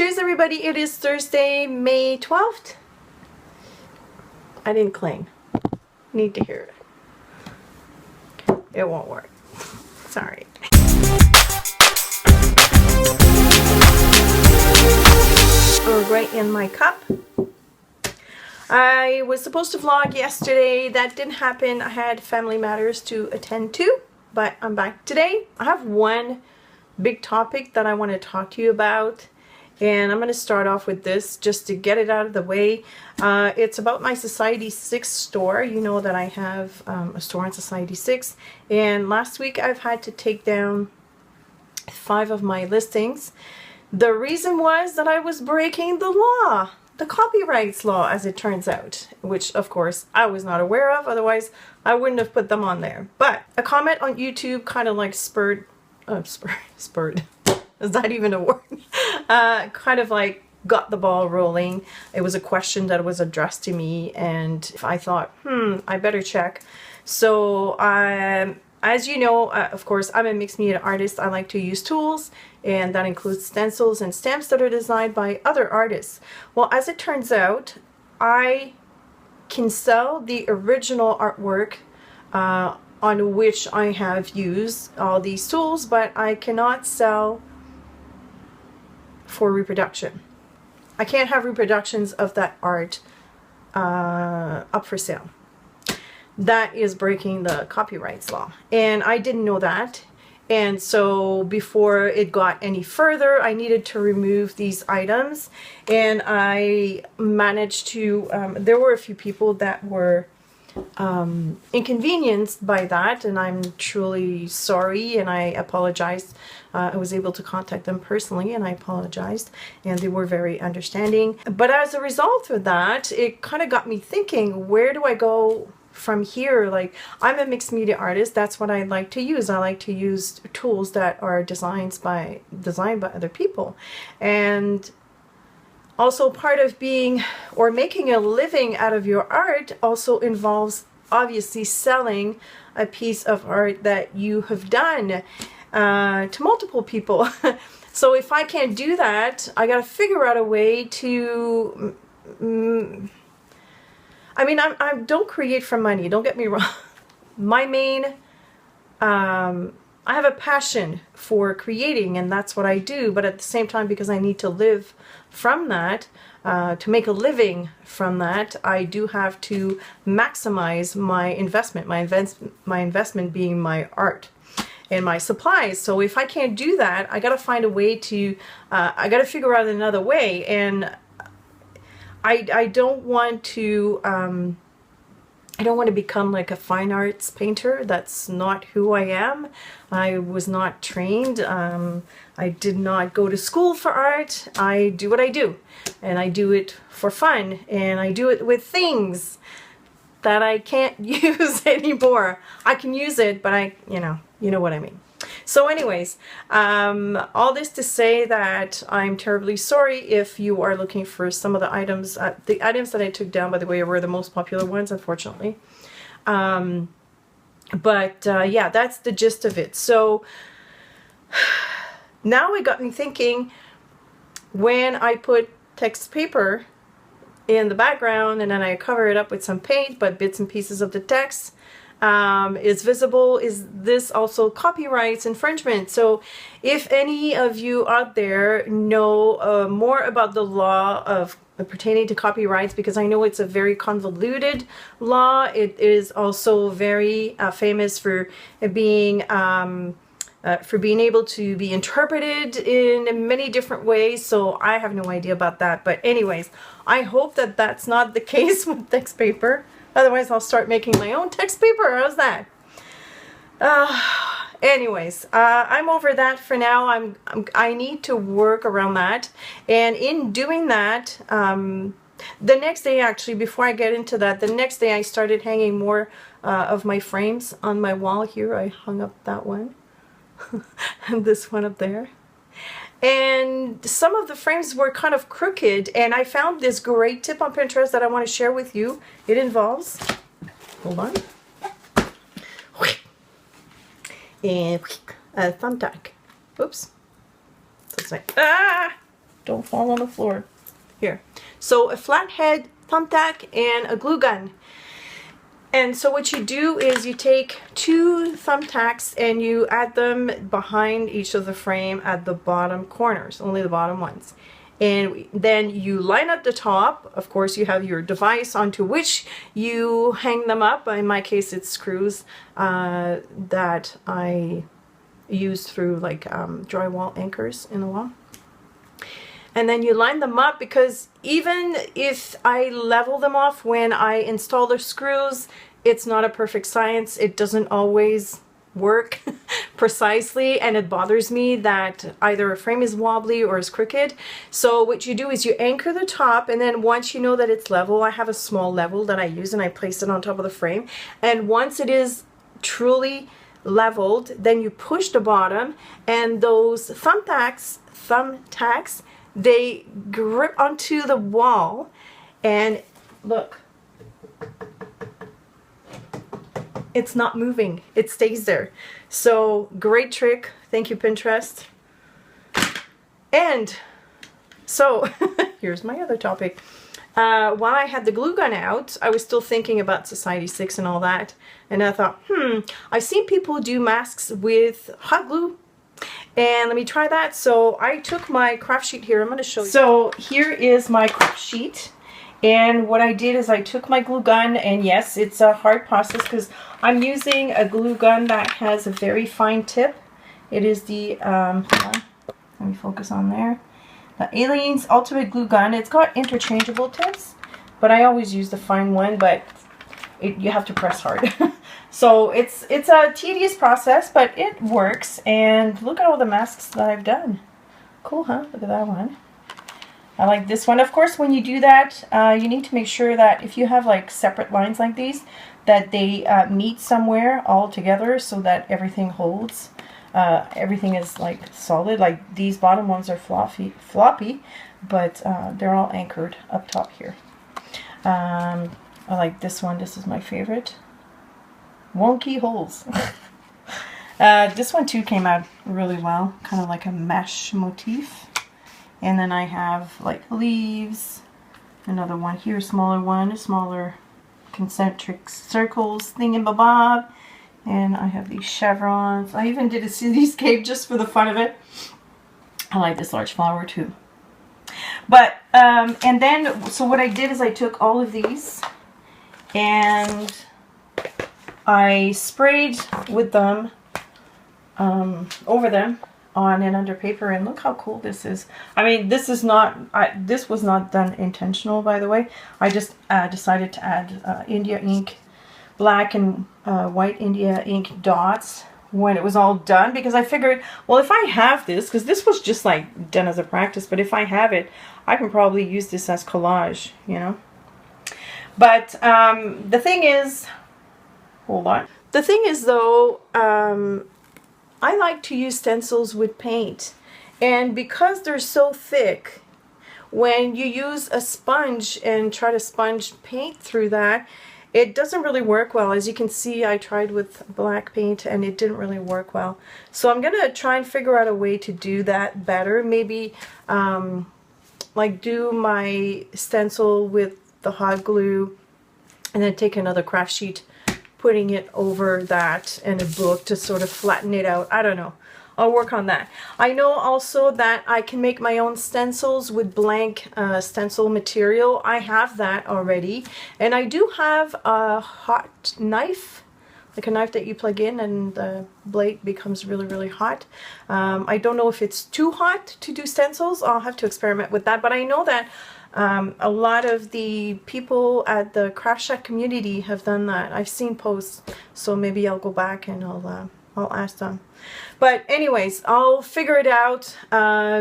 Cheers everybody, it is Thursday, May 12th. I didn't cling. Need to hear it. It won't work. Sorry. Right in my cup. I was supposed to vlog yesterday. That didn't happen. I had family matters to attend to, but I'm back today. I have one big topic that I want to talk to you about, and I'm going to start off with this just to get it out of the way. It's about my Society 6 store. You know that I have a store on Society 6, and last week I've had to take down 5 of my listings. The reason was that I was breaking the law, the copyrights law, as it turns out, which of course I was not aware of, otherwise I wouldn't have put them on there. But a comment on YouTube kind of like spurred, is that even a word? Kind of like got the ball rolling. It was a question that was addressed to me, and I thought, I better check. So as you know, of course, I'm a mixed media artist. I like to use tools, and that includes stencils and stamps that are designed by other artists. Well, as it turns out, I can sell the original artwork on which I have used all these tools, but I cannot sell for reproduction. I can't have reproductions of that art up for sale. That is breaking the copyrights law, and I didn't know that. And so before it got any further, I needed to remove these items, and I managed to there were a few people that were inconvenienced by that, and I'm truly sorry, and I apologized. I was able to contact them personally, and I apologized, and they were very understanding. But as a result of that, it kind of got me thinking, where do I go from here? Like, I'm a mixed media artist. That's what I like to use. I like to use tools that are designed by other people. And also, part of being or making a living out of your art also involves obviously selling a piece of art that you have done to multiple people. So if I can't do that, I got to figure out a way to I mean, I don't create for money, don't get me wrong. My main, I have a passion for creating, and that's what I do. But at the same time, because I need to live from that, to make a living from that, I do have to maximize my investment, my investment being my art and my supplies. So if I can't do that, I got to find a way to, I got to figure out another way. And I don't want to become like a fine arts painter. That's not who I am. I was not trained. I did not go to school for art. I do what I do, and I do it for fun, and I do it with things that I can't use anymore. I can use it, but you know what I mean. So anyways, all this to say that I'm terribly sorry if you are looking for some of the items. The items that I took down, by the way, were the most popular ones, unfortunately. Yeah, that's the gist of it. So now it got me thinking, when I put text paper in the background and then I cover it up with some paint, but bits and pieces of the text is visible, is this also copyright infringement? So if any of you out there know more about the law of pertaining to copyrights, because I know it's a very convoluted law, it is also very famous for being able to be interpreted in many different ways. So I have no idea about that. But anyways, I hope that that's not the case with text paper. Otherwise, I'll start making my own text paper. How's that? Anyways, I'm over that for now. I need to work around that. And in doing that, the next day, actually, before I get into that, the next day I started hanging more of my frames on my wall here. I hung up that one and this one up there. And some of the frames were kind of crooked, and I found this great tip on Pinterest that I want to share with you. It involves, hold on, and a thumbtack. Oops. So it's like, don't fall on the floor. Here. So a flathead thumbtack and a glue gun. And so what you do is you take 2 thumbtacks and you add them behind each of the frame at the bottom corners, only the bottom ones. And then you line up the top. Of course, you have your device onto which you hang them up. In my case, it's screws that I use through like drywall anchors in the wall. And then you line them up, because even if I level them off when I install the screws, it's not a perfect science. It doesn't always work precisely, and it bothers me that either a frame is wobbly or is crooked. So what you do is you anchor the top, and then once you know that it's level, I have a small level that I use and I place it on top of the frame. And once it is truly leveled, then you push the bottom, and those thumbtacks, they grip onto the wall, and look, it's not moving, it stays there. So great trick, thank you Pinterest. And so here's my other topic. While I had the glue gun out, I was still thinking about Society 6 and all that, and I thought, I've seen people do masks with hot glue, and let me try that. So I took my craft sheet here. I'm going to show you. So here is my craft sheet. And what I did is I took my glue gun, and yes, it's a hard process because I'm using a glue gun that has a very fine tip. It is the, hold on, let me focus on there. The Alien's Ultimate Glue Gun. It's got interchangeable tips, but I always use the fine one, but you have to press hard. So it's a tedious process, but it works. And look at all the masks that I've done. Cool, huh? Look at that one. I like this one. Of course, when you do that, you need to make sure that if you have like separate lines like these, that they meet somewhere all together so that everything holds. Everything is like solid. Like these bottom ones are floppy, but they're all anchored up top here. I like this one. This is my favorite. Wonky holes. This one too came out really well, kind of like a mesh motif. And then I have like leaves, another one here, smaller concentric circles, thingamabob, and I have these chevrons. I even did a cityscape just for the fun of it. I like this large flower too. But and then so what I did is I took all of these and I sprayed with them over them on and under paper, and look how cool this is. I mean, this is not, this was not done intentional, by the way. I just decided to add India ink, black and white India ink dots when it was all done, because I figured, well, if I have this, because this was just like done as a practice, but if I have it, I can probably use this as collage, you know. But the thing is, hold on. The thing is though, I like to use stencils with paint, and because they're so thick, when you use a sponge and try to sponge paint through that, it doesn't really work well. As you can see, I tried with black paint and it didn't really work well. So I'm gonna try and figure out a way to do that better. Maybe like do my stencil with the hot glue and then take another craft sheet, putting it over that and a book to sort of flatten it out. I don't know. I'll work on that. I know also that I can make my own stencils with blank stencil material. I have that already. And I do have a hot knife, like a knife that you plug in and the blade becomes really, really hot. I don't know if it's too hot to do stencils. I'll have to experiment with that. But I know that a lot of the people at the Craft Shack community have done that. I've seen posts, so maybe I'll go back and I'll ask them. But anyways, I'll figure it out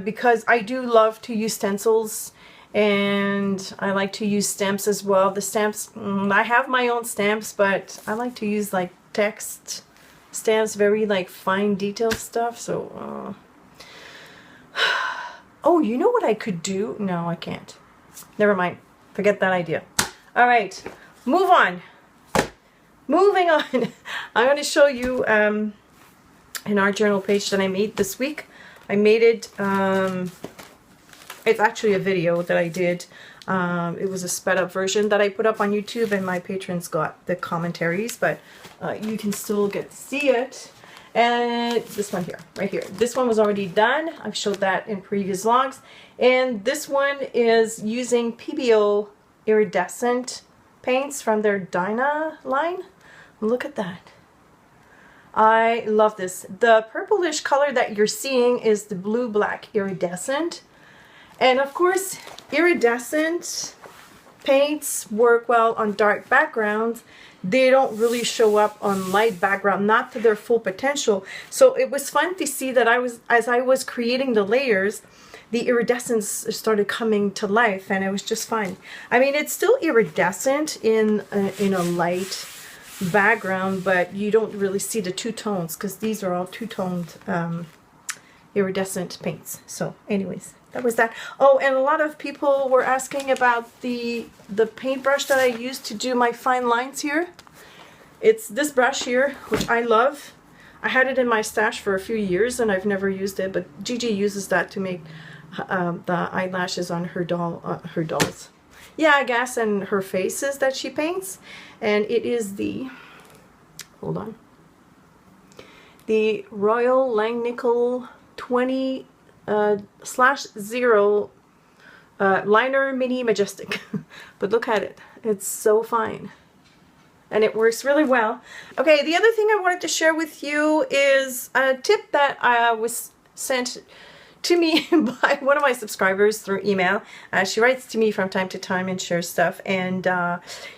because I do love to use stencils, and I like to use stamps as well. The stamps, I have my own stamps, but I like to use like text stamps, very like fine detail stuff. So, oh, you know what I could do? No, I can't. Never mind. Forget that idea. All right, move on. Moving on. I'm going to show you an art journal page that I made this week. I made it, It's actually a video that I did. It was a sped up version that I put up on YouTube, and my patrons got the commentaries, but you can still get to see it. And this one here, right here. This one was already done. I've showed that in previous vlogs. And this one is using PBO iridescent paints from their Dyna line. Look at that. I love this. The purplish color that you're seeing is the blue-black iridescent. And of course, iridescent paints work well on dark backgrounds. They don't really show up on light background, not to their full potential. So it was fun to see that as I was creating the layers, the iridescence started coming to life, and it was just fun. I mean, it's still iridescent in a light background, but you don't really see the two tones because these are all two-toned iridescent paints. So anyways, that was that. Oh, and a lot of people were asking about the paintbrush that I used to do my fine lines here. It's this brush here, which I love. I had it in my stash for a few years and I've never used it, but Gigi uses that to make the eyelashes on her dolls. Yeah, I guess, and her faces that she paints. And it is the, hold on, the Royal Langnickel 20/0 liner mini majestic. But look at it, it's so fine and it works really well. Okay, the other thing I wanted to share with you is a tip that was sent to me by one of my subscribers through email. She writes to me from time to time and shares stuff, and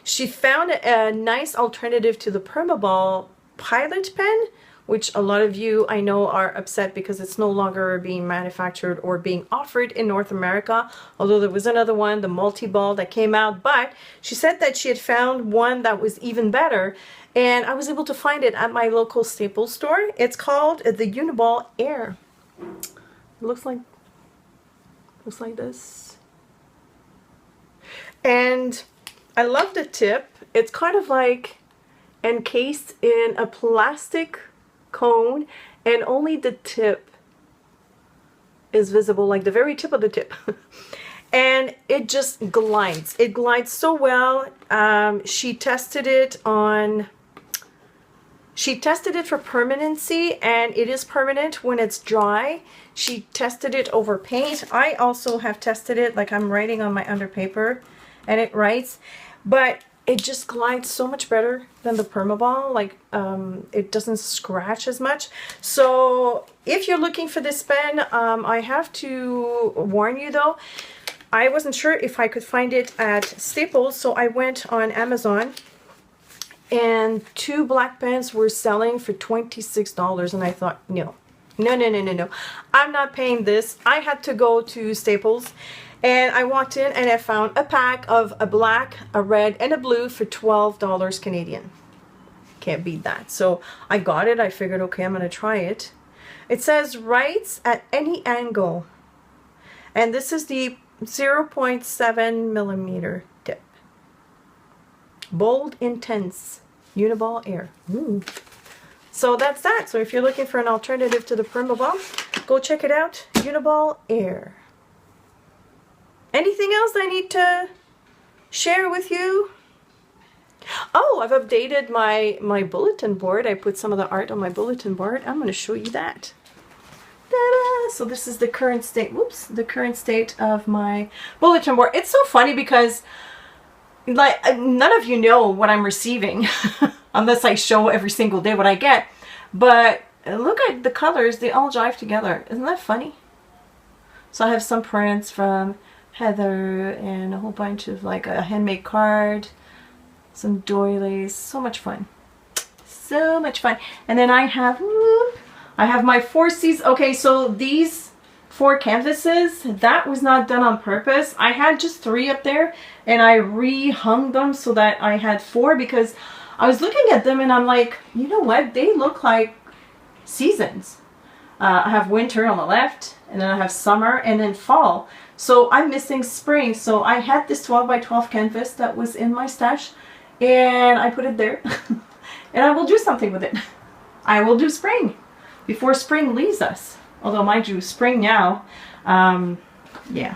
she found a nice alternative to the Permaball Pilot pen, which a lot of you I know are upset because it's no longer being manufactured or being offered in North America, although there was another one, the multi-ball, that came out. But she said that she had found one that was even better, and I was able to find it at my local Staples store. It's called the Uniball Air. It looks like this. And I love the tip. It's kind of like encased in a plastic cone, and only the tip is visible, like the very tip of the tip. And it just glides. It glides so well. She tested it for permanency, and it is permanent when it's dry. She tested it over paint. I also have tested it, like I'm writing on my underpaper, and it writes, but it just glides so much better than the Permaball. Like, it doesn't scratch as much. So if you're looking for this pen, I have to warn you though, I wasn't sure if I could find it at Staples, so I went on Amazon, and 2 black pens were selling for $26, and I thought, no, I'm not paying this. I had to go to Staples, and I walked in and I found a pack of a black, a red, and a blue for $12 Canadian. Can't beat that. So I got it. I figured, okay, I'm going to try it. It says writes at any angle, and this is the 0.7 millimeter tip. Bold, intense, Uniball Air. Ooh. So that's that. So if you're looking for an alternative to the Permaball, go check it out. Uniball Air. Anything else I need to share with you? Oh, I've updated my bulletin board. I put some of the art on my bulletin board. I'm going to show you that. Ta-da! So this is the current state. Whoops, the current state of my bulletin board. It's so funny because, like, none of you know what I'm receiving unless I show every single day what I get. But look at the colors, they all jive together. Isn't that funny? So I have some prints from Heather and a whole bunch of, like, a handmade card, some doilies. So much fun. So much fun. And then I have my 4 C's. Okay, so these 4 canvases, that was not done on purpose. I had just 3 up there, and I re-hung them so that I had 4, because I was looking at them and I'm like, you know what? They look like seasons. I have winter on the left, and then I have summer, and then fall. So I'm missing spring. So I had this 12 by 12 canvas that was in my stash, and I put it there. And I will do something with it. I will do spring before spring leaves us. Although, mind you, spring now, yeah.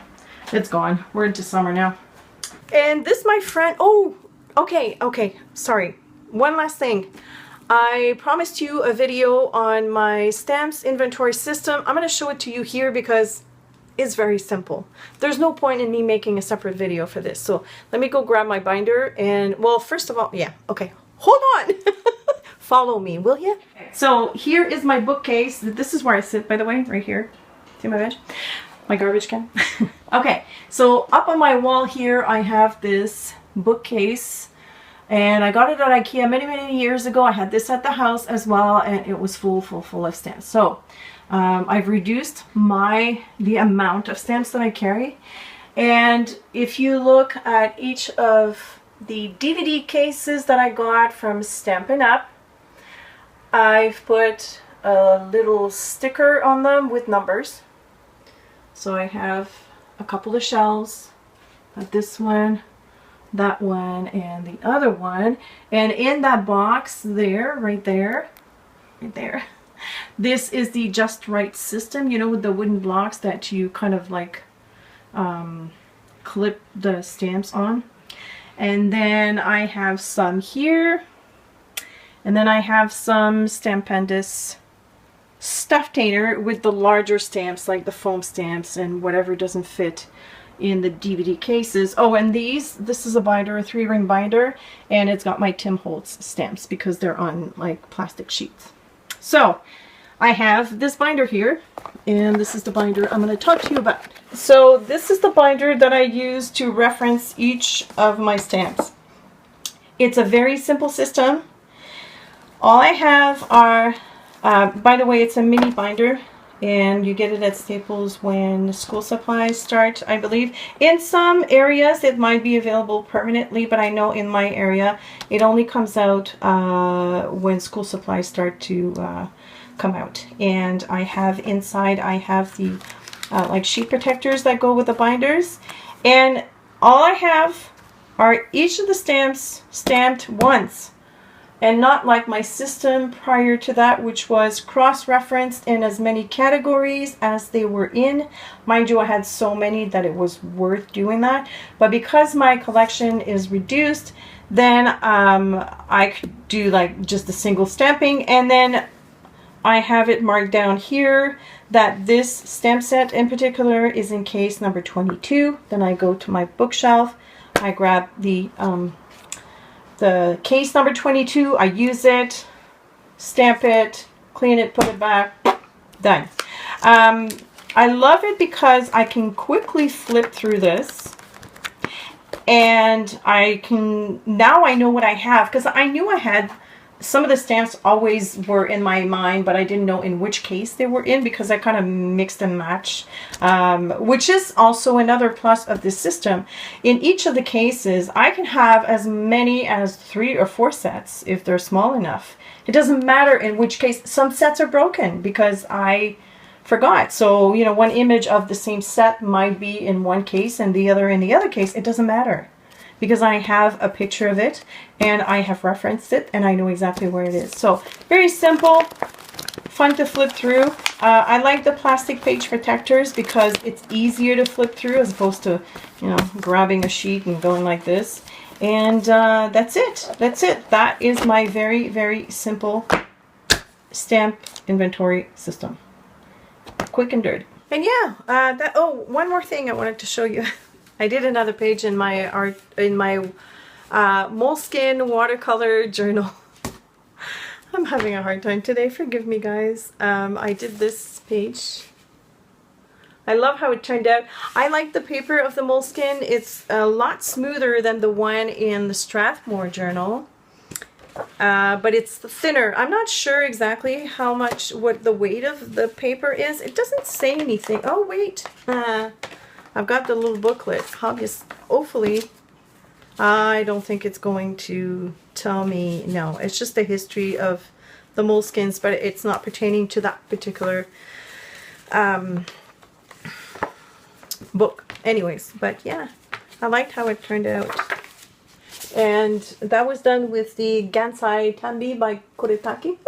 It's gone. We're into summer now. And this, my friend, oh, okay, sorry. One last thing. I promised you a video on my stamps inventory system. I'm going to show it to you here because it's very simple. There's no point in me making a separate video for this. So let me go grab my binder and, well, first of all, yeah, okay, hold on. Follow me, will you? So here is my bookcase. This is where I sit, by the way, right here. See my bench? My garbage can. Okay, so up on my wall here, I have this bookcase. And I got it at IKEA many years ago. I had this at the house as well, and it was full of stamps. So I've reduced the amount of stamps that I carry. And if you look at each of the DVD cases that I got from Stampin' Up, I've put a little sticker on them with numbers. So I have a couple of shells, this one, that one, and the other one. And in that box there, right there, this is the Just Right system, you know, with the wooden blocks that you kind of like clip the stamps on. And then I have some here, and then I have some Stampendous Stufftainer with the larger stamps, like the foam stamps and whatever doesn't fit in the DVD cases. Oh, and this is a binder, a 3-ring binder, and it's got my Tim Holtz stamps because they're on like plastic sheets. So I have this binder here, and this is the binder I'm going to talk to you about. So this is the binder that I use to reference each of my stamps. It's a very simple system. All I have are, by the way, it's a mini binder, and you get it at Staples when school supplies start, I believe. In some areas it might be available permanently, but I know in my area it only comes out when school supplies start to come out. And I have inside, I have the like sheet protectors that go with the binders. And all I have are each of the stamps stamped once. And not like my system prior to that, which was cross-referenced in as many categories as they were in. Mind you, I had so many that it was worth doing that. But because my collection is reduced, then I could do like just a single stamping. And then I have it marked down here that this stamp set in particular is in case number 22. Then I go to my bookshelf. I grab the case number 22, I use it, stamp it, clean it, put it back, done. I love it because I can quickly flip through this, and now I know what I have, because I knew I had some of the stamps always were in my mind, but I didn't know in which case they were in because I kind of mixed and matched, which is also another plus of this system. In each of the cases, I can have as many as 3 or 4 sets if they're small enough. It doesn't matter in which case. Some sets are broken because I forgot. So, you know, one image of the same set might be in one case and the other in the other case. It doesn't matter, because I have a picture of it and I have referenced it and I know exactly where it is. So very simple, fun to flip through. I like the plastic page protectors because it's easier to flip through as opposed to, you know, grabbing a sheet and going like this. And that's it. That's it. That is my very simple stamp inventory system. Quick and dirty. And yeah, oh, one more thing I wanted to show you. I did another page in my moleskin watercolor journal. I'm having a hard time today, forgive me guys. I did this page. I love how it turned out. I like the paper of the moleskin. It's a lot smoother than the one in the Strathmore journal, but it's thinner. I'm not sure exactly what the weight of the paper is. It doesn't say anything. Oh wait, I've got the little booklet. Hopefully, I don't think it's going to tell me. No, it's just the history of the moleskins, but it's not pertaining to that particular book. Anyways, but yeah, I liked how it turned out. And that was done with the Gansai Tambi by Koretaki.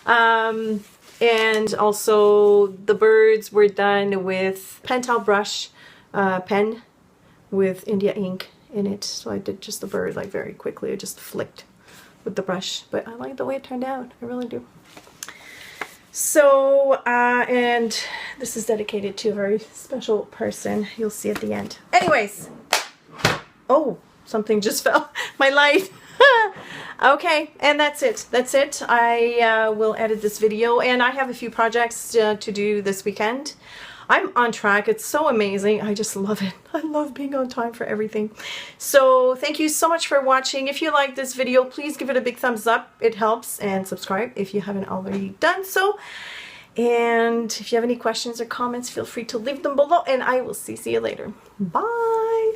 Hello! And also the birds were done with Pentel brush pen with India ink in it. So I did just the bird like very quickly. I just flicked with the brush, but I like the way it turned out. I really do. So, and this is dedicated to a very special person. You'll see at the end. Anyways, oh, something just fell. My light. Okay, and that's it. That's it. I will edit this video, and I have a few projects to do this weekend. I'm on track. It's so amazing. I just love it. I love being on time for everything. So thank you so much for watching. If you like this video, please give it a big thumbs up. It helps. And subscribe if you haven't already done so. And if you have any questions or comments, feel free to leave them below. And I will see you later. Bye.